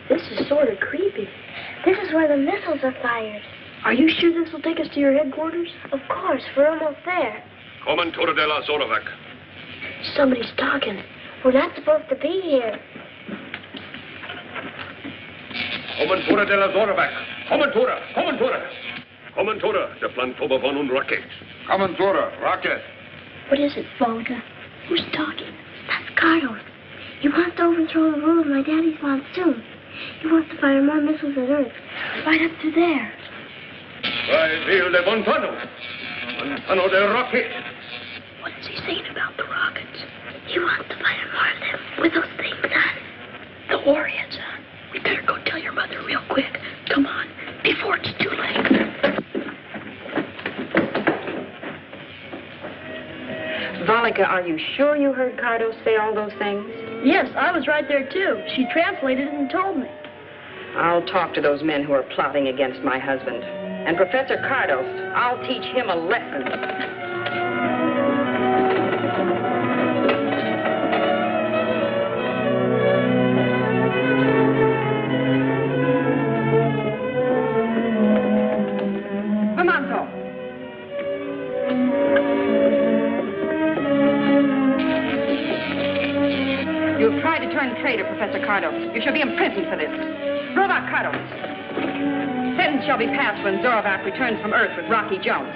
This is sort of creepy. This is where the missiles are fired. Are you sure this will take us to your headquarters? Of course, we're almost there. Comentore de la Zorovac. Somebody's talking. We're not supposed to be here. Comentore de la Zorovac. Comentore. Comentore de Plantoba von und Rocket. Commandora, Rocket. What is it, Volga? Who's talking? That's Carlos. He wants to overthrow the rule of my daddy's monsoon. He wants to fire more missiles at Earth. Right up to there. By Ville de Montano. Montano de Rocket. What is he saying about the rockets? He wants to fire more of them with those things on. The warheads on. We better go tell your mother real quick. Come on, before it's too late. Volika, are you sure you heard Cardos say all those things? Yes, I was right there, too. She translated it and told me. I'll talk to those men who are plotting against my husband. And Professor Cardos, I'll teach him a lesson. You've tried to turn traitor, Professor Cardos. You shall be imprisoned for this. Zorovac Cardos. Sentence shall be passed when Zorovac returns from Earth with Rocky Jones.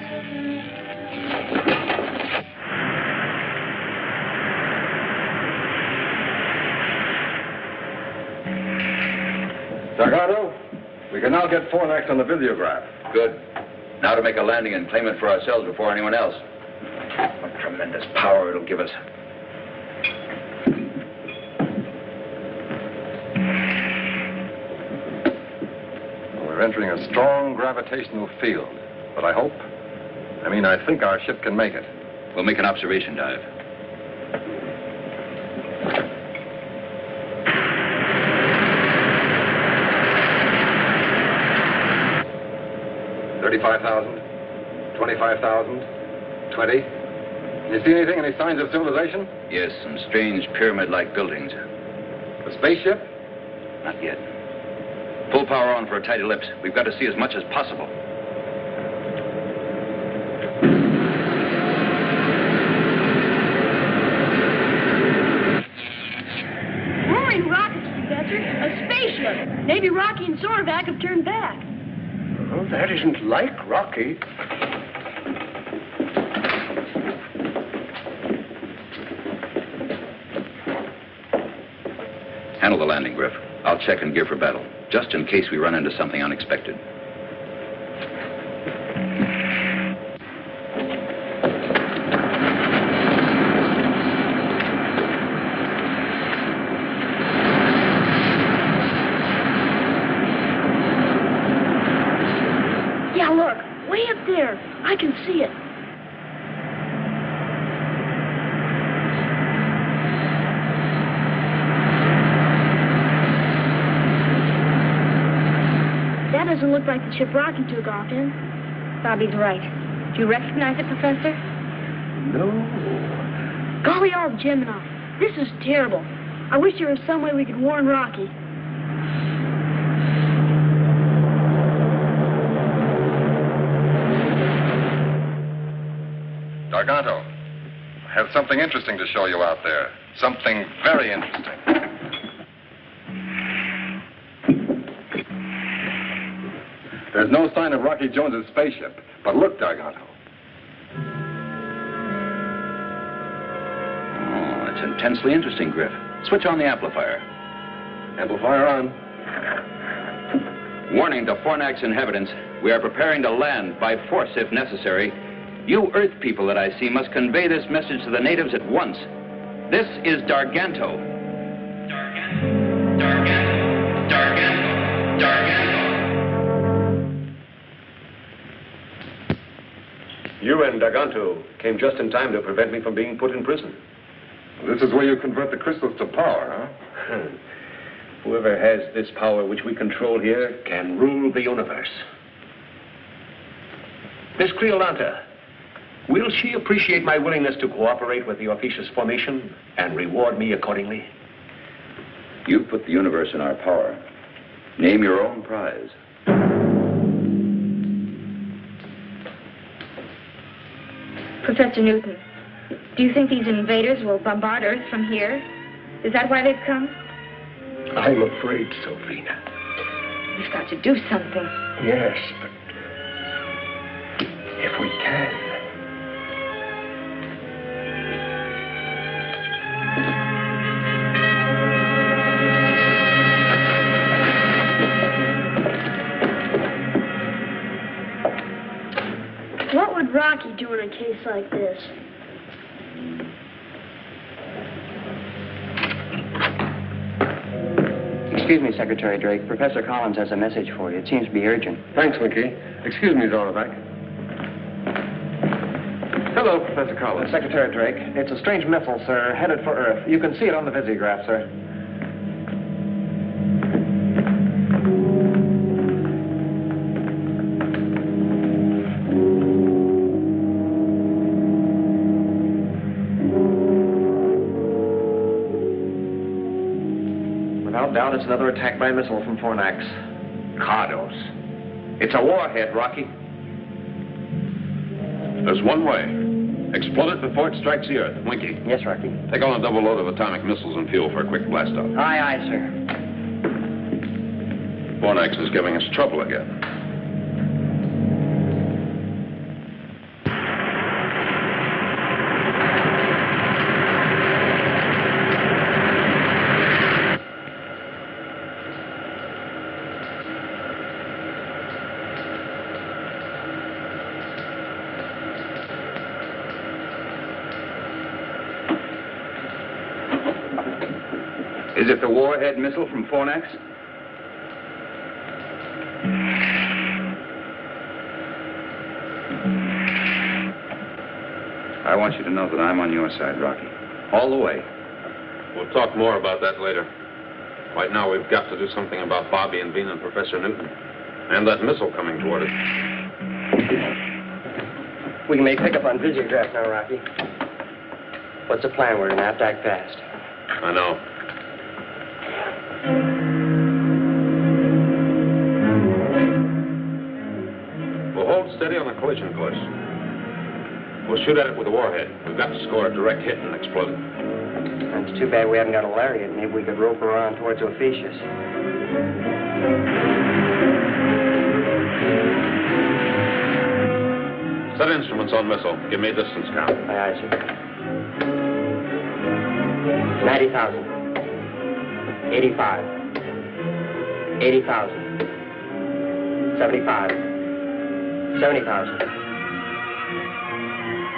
Dargano, we can now get Fornax on the videograph. Good. Now to make a landing and claim it for ourselves before anyone else. What tremendous power it'll give us. We're entering a strong gravitational field. But I think our ship can make it. We'll make an observation dive. $35,000, $25,000, $20,000. You see anything? Any signs of civilization? Yes, some strange pyramid-like buildings. The spaceship? Not yet. Full power on for a tight ellipse. We've got to see as much as possible. Roaring rockets, Professor. A spaceship. Maybe Rocky and Zorvac have turned back. Oh, that isn't like Rocky. Handle the landing, Griff. I'll check and gear for battle, just in case we run into something unexpected. Yeah, look. Way up there. I can see it. That doesn't look like the ship Rocky took off in. Bobby's right. Do you recognize it, Professor? No. Golly all Gemini. This is terrible. I wish there was some way we could warn Rocky. Garganto, I have something interesting to show you out there. Something very interesting. There's no sign of Rocky Jones's spaceship. But look, Garganto. Oh, it's intensely interesting, Griff. Switch on the amplifier. Amplifier on. Warning to Fornax inhabitants. We are preparing to land by force if necessary. You Earth people that I see must convey this message to the natives at once. This is Darganto. Darganto. You and Darganto came just in time to prevent me from being put in prison. This is where you convert the crystals to power, huh? Whoever has this power which we control here can rule the universe. Miss Creolanta, will she appreciate my willingness to cooperate with the officious formation and reward me accordingly? You've put the universe in our power. Name your own prize. Professor Newton, do you think these invaders will bombard Earth from here? Is that why they've come? I'm afraid so, Vina. We've got to do something. Yes, but if we can. What would Rocky do in a case like this? Excuse me, Secretary Drake. Professor Collins has a message for you. It seems to be urgent. Thanks, Mickey. Excuse me, Zorvac. Hello, Professor Collins. Secretary Drake, it's a strange missile, sir, headed for Earth. You can see it on the visiograph, sir. Without doubt, it's another attack by missile from Fornax. Cardos. It's a warhead, Rocky. There's one way. Explode it before it strikes the Earth. Winky. Yes, Rocky. Take on a double load of atomic missiles and fuel for a quick blast-off. Aye, aye, sir. Fornax is giving us trouble again. Is it the warhead missile from Fornax? I want you to know that I'm on your side, Rocky. All the way. We'll talk more about that later. Right now, we've got to do something about Bobby and Bean and Professor Newton. And that missile coming toward us. We can make pickup on Visiograph now, Rocky. What's the plan? We're gonna have to act fast. I know. We'll hold steady on the collision course. We'll shoot at it with a warhead. We've got to score a direct hit and explode it. It's too bad we haven't got a lariat. Maybe we could rope her on towards Ophiuchus. Set instruments on missile. Give me a distance count. Aye, sir. 90,000. 85. 80,000. 75. 70,000.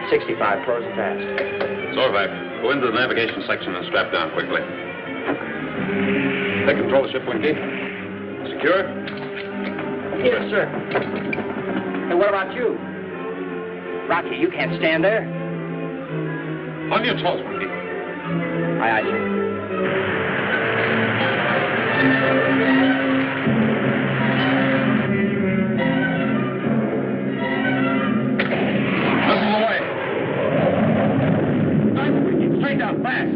65. Close and fast. Zorvac, go into the navigation section and strap down quickly. Take control of the ship, Winky. Secure? Yes, sir. And what about you? Rocky, you can't stand there. On your toes, Winky. Aye, sir. Missile away. Nice, Winky. Straight down, fast.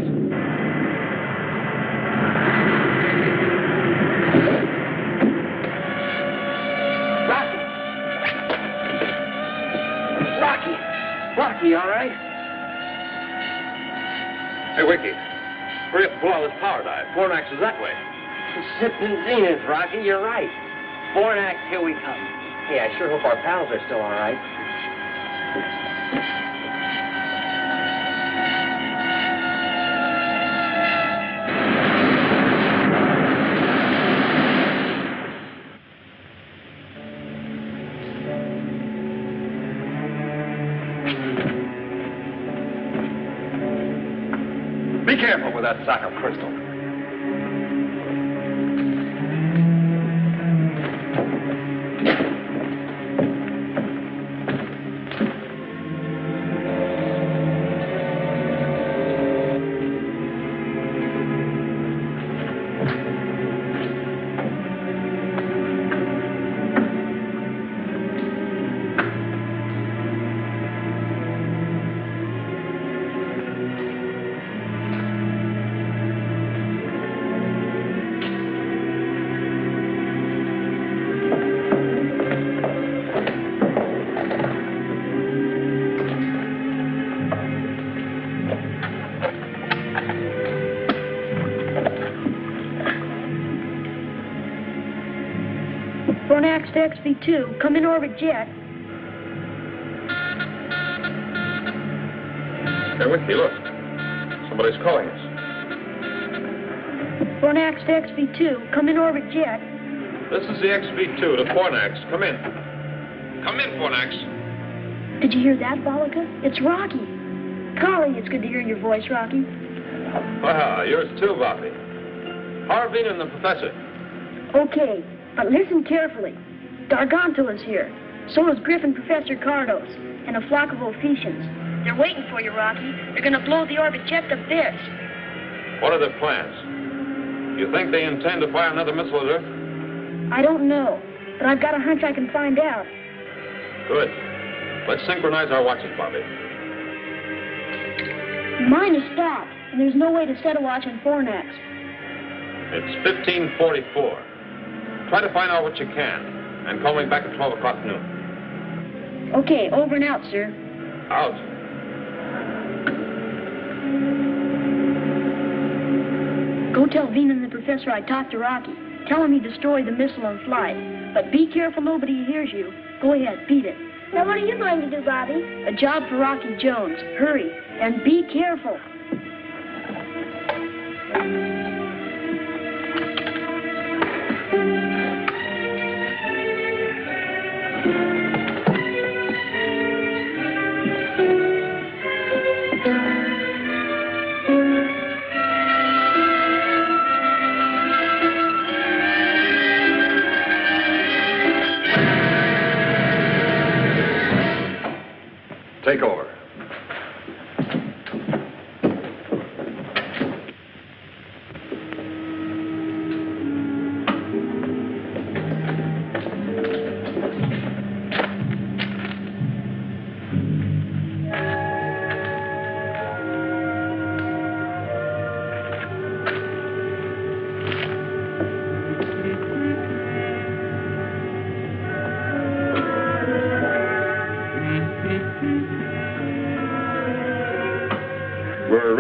Rocky, all right? Hey, Winky. Hurry up and pull out this power dive. Fornax is that way. Sipping Zenith, Rocky, you're right. Fornax, here we come. Hey, I sure hope our pals are still all right. Be careful with that sack of crystal. Fornax to XV2. Come in orbit jet. Hey, Winky, look. Somebody's calling us. Fornax to XV2. Come in orbit jet. This is the XV2 to Fornax. Come in. Come in, Fornax. Did you hear that, Bollica? It's Rocky. Golly, it's good to hear your voice, Rocky. Ah, yours too, Bobby. Harvey and the professor. Okay, but listen carefully. Darganto is here. So is Griffin Professor Cardos, and a flock of Ophiuchans. They're waiting for you, Rocky. They're gonna blow the orbit jet to bits. What are their plans? You think they intend to fire another missile at Earth? I don't know, but I've got a hunch I can find out. Good. Let's synchronize our watches, Bobby. Mine is stopped, and there's no way to set a watch on Fornax. It's 15:44. Try to find out what you can, and call me back at 12 o'clock noon. Okay, over and out, sir. Out. Go tell Veen and the professor I talked to Rocky. Tell him he destroyed the missile on flight. But be careful nobody hears you. Go ahead, beat it. Now what are you going to do, Bobby? A job for Rocky Jones. Hurry, and be careful.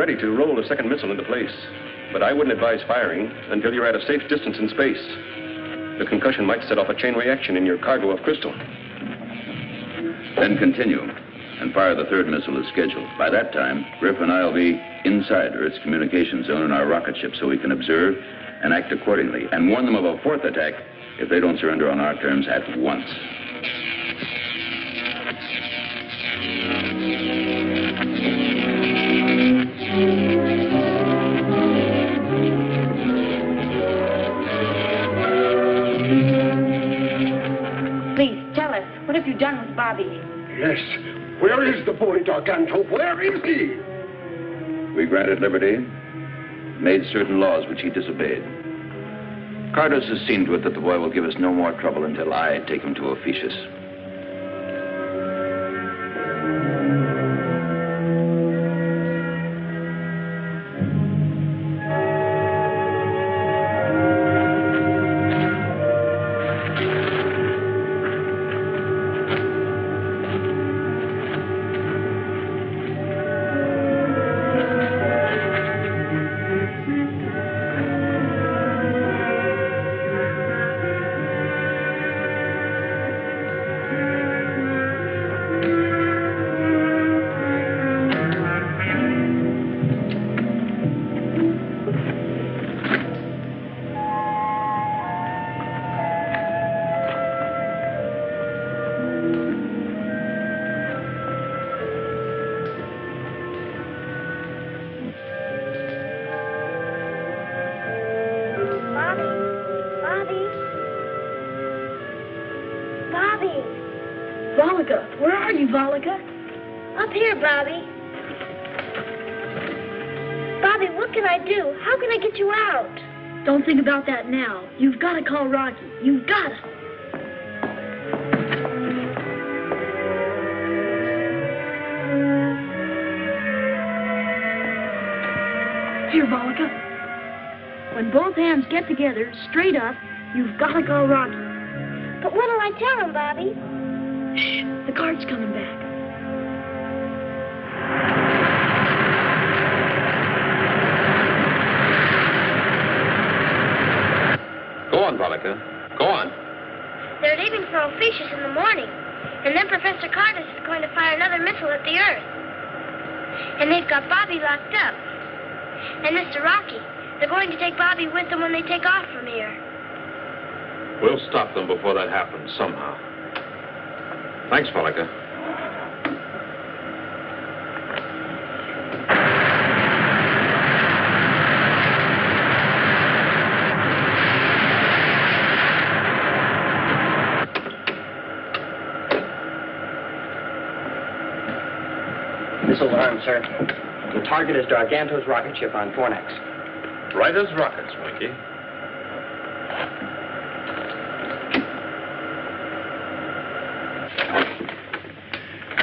ready to roll a second missile into place. But I wouldn't advise firing until you're at a safe distance in space. The concussion might set off a chain reaction in your cargo of crystal. Then continue and fire the third missile as scheduled. By that time, Griff and I will be inside Earth's communication zone in our rocket ship so we can observe and act accordingly and warn them of a fourth attack if they don't surrender on our terms at once. Please, tell us, what have you done with Bobby? Yes. Where is the boy, Darganto? Where is he? We granted liberty, made certain laws which he disobeyed. Cardos has seen to it that the boy will give us no more trouble until I take him to Ophiuchus. Volika, where are you, Volika? Up here, Bobby. Bobby, what can I do? How can I get you out? Don't think about that now. You've got to call Rocky. You've got to. Here, Volika. When both hands get together, straight up, you've got to call Rocky. But what'll I tell him, Bobby? Shh, the guard's coming back. Go on, Volika. Go on. They're leaving for Ophiuchus in the morning. And then Professor Cardos is going to fire another missile at the Earth. And they've got Bobby locked up. And Mr. Rocky. They're going to take Bobby with them when they take off from here. We'll stop them before that happens, somehow. Thanks, Volika. Missiles armed, sir. The target is Darganto's rocket ship on Fornax. Right as rockets, Winky.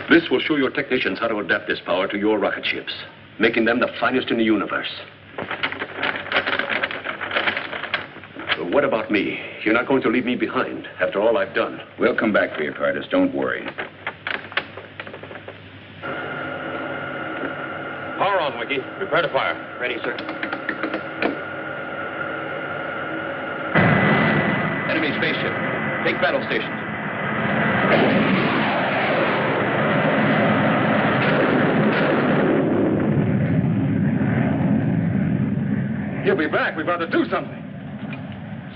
This will show your technicians how to adapt this power to your rocket ships, making them the finest in the universe. But what about me? You're not going to leave me behind after all I've done. We'll come back for you, Cardos. Don't worry. Power on, Winky. Prepare to fire. Ready, sir. Enemy spaceship. Take battle stations. He'll be back. We've got to do something.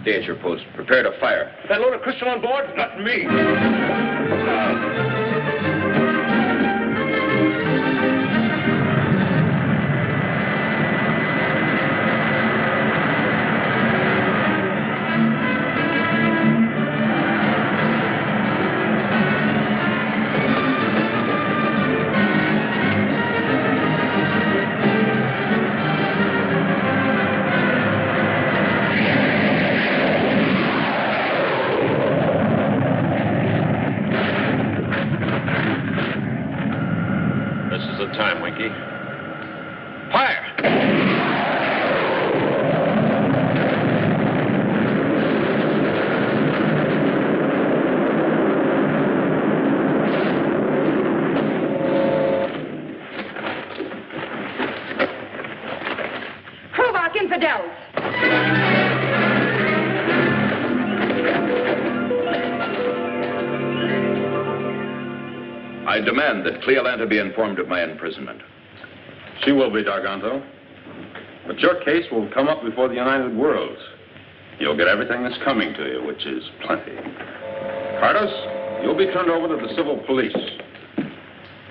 Stay at your post. Prepare to fire. That load of crystal on board? Not me. Black infidels! I demand that Cleolanta be informed of my imprisonment. She will be, Darganto. But your case will come up before the United Worlds. You'll get everything that's coming to you, which is plenty. Cardos, you'll be turned over to the civil police.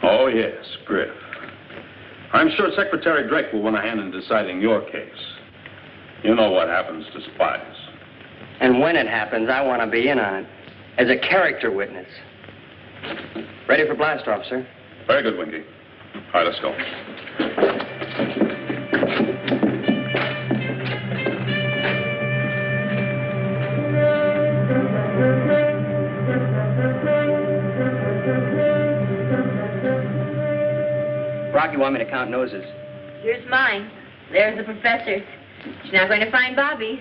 Oh, yes, Griff. I'm sure Secretary Drake will want a hand in deciding your case. You know what happens to spies. And when it happens, I want to be in on it. As a character witness. Ready for blast off, sir? Very good, Winky. All right, let's go. Rocky, want me to count noses? Here's mine. There's the professor's. She's not going to find Bobby's.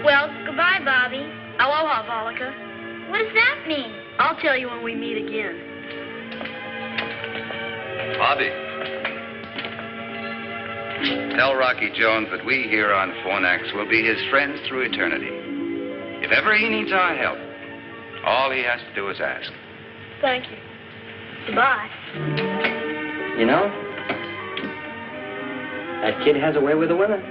Well, goodbye, Bobby. Aloha, Volika. What does that mean? I'll tell you when we meet again. Bobby. Tell Rocky Jones that we here on Fornax will be his friends through eternity. If ever he needs our help, all he has to do is ask. Thank you. Goodbye. You know, that kid has a way with the women.